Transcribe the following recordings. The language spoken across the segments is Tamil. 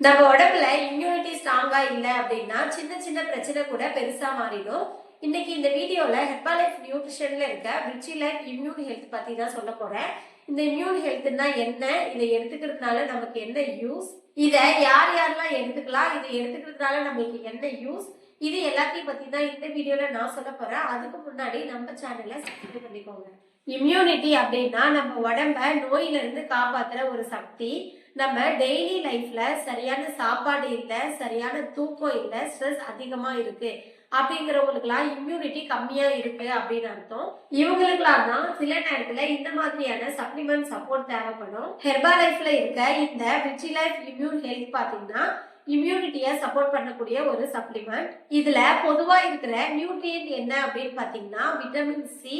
நம்ம உடம்புல இம்யூனிட்டி ஸ்ட்ராங்கா இல்ல அப்படின்னா சின்ன சின்ன பிரச்சனை கூட பெருசா மாறிடும். இன்னைக்கு இந்த வீடியோல ஹெர்பாலைஃப் நியூட்ரிஷன்ல இருக்க ரிச்சி லைஃப் இம்யூன் ஹெல்த் பத்தி தான் சொல்ல போறேன். இந்த இம்யூன் ஹெல்த்னா என்ன, இதை எடுத்துக்கிறதுனால நமக்கு என்ன யூஸ், இதை யார் யாரெல்லாம் எடுத்துக்கலாம், இதை எடுத்துக்கிறதுனால நம்மளுக்கு என்ன யூஸ், இது எல்லாத்தையும் பத்தி தான் இந்த வீடியோல நான் சொல்ல போறேன். அதுக்கு முன்னாடி நம்ம சேனலை சப்ஸ்கிரைப் பண்ணிக்கோங்க. இம்யூனிட்டி அப்படின்னா நம்ம உடம்ப நோயில இருந்து காப்பாத்துற ஒரு சக்தி. நம்ம டெய்லி லைஃப்ல சரியான சாப்பாடு இல்லை, சரியான தூக்கம் இல்லை, ஸ்ட்ரெஸ் அதிகமா இருக்கு அப்படிங்கிறவங்களுக்குலாம் இம்யூனிட்டி கம்மியா இருக்கு அப்படின்னு அர்த்தம். இவங்களுக்குலாம் தான் சில நேரத்துல இந்த மாதிரியான சப்ளிமெண்ட் சப்போர்ட் தேவைப்படும். ஹெர்பாலைஃப்ல இருக்க இந்த ரிச்சி லைஃப் இம்யூன் ஹெல்த் பாத்தீங்கன்னா இம்யூனிட்டியை சப்போர்ட் பண்ணக்கூடிய ஒரு சப்ளிமெண்ட். இதுல பொதுவா இருக்கிற நியூட்ரியன்ட் என்ன அப்படின்னு பாத்தீங்கன்னா vitamin C,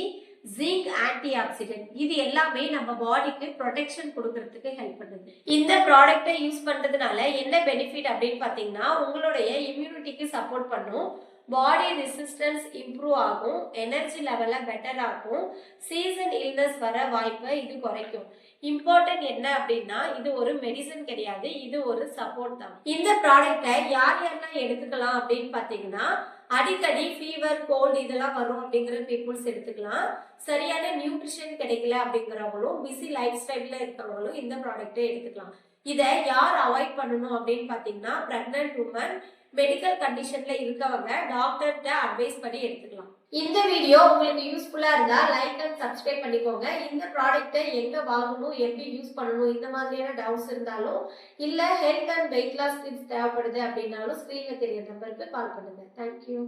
zinc, anti accident, இது எல்லாமே நம்ம பாடிக்கு ப்ரொடெக்ஷன் கொடுக்கறதுக்கு ஹெல்ப் பண்ணுது. இந்த ப்ராடக்ட்டை யூஸ் பண்றதுனால என்ன பெனிஃபிட் அப்படின்னு பாத்தீங்கன்னா உங்களுடைய இம்யூனிட்டிக்கு சப்போர்ட் பண்ணும், பாடி ரெசிஸ்டன்ஸ் இம்ப்ரூவ் ஆகும், எனர்ஜி லெவலை பெட்டர் ஆகும், சீசன் இல்னஸ் வர வாய்ப்பை இது குறைக்கும். இம்பார்ட்டன்ட் என்ன அப்படின்னா இது ஒரு மெடிசன் கிடையாது, இது ஒரு சப்போர்ட் தான். இந்த ப்ராடக்ட்டை யார் யாரெல்லாம் எடுத்துக்கலாம் அப்படின்னு பாத்தீங்கன்னா அடிக்கடி ஃபீவர், கோல்டு இதெல்லாம் வரும் அப்படிங்கிற பீப்புள்ஸ் எடுத்துக்கலாம். சரியான நியூட்ரிஷன் கிடைக்கல அப்படிங்கிறவங்களும், பிஸி லைஃப் ஸ்டைல்ல இருக்கிறவங்களும் இந்த ப்ராடக்ட்டை எடுத்துக்கலாம். இதை யார் அவாய்ட் பண்ணணும் அப்படின்னு பாத்தீங்கன்னா பிரெக்னன்ட் உமன், மெடிக்கல் கண்டிஷன்ல இருக்கவங்க டாக்டர்கிட்ட அட்வைஸ் பண்ணி எடுத்துக்கலாம். இந்த வீடியோ உங்களுக்கு யூஸ்ஃபுல்லா இருந்தா லைக் அண்ட் சப்ஸ்கிரைப் பண்ணிக்கோங்க. இந்த ப்ராடக்ட்டை எங்க வாங்கணும், எப்படி யூஸ் பண்ணணும், இந்த மாதிரியான டவுட்ஸ் இருந்தாலும் இல்ல health and weight loss tips தேவைப்படுது அப்படின்னாலும் ஸ்கிரீன்ல தெரிய நம்பருக்கு கால் பண்ணுங்க. தேங்க்யூ.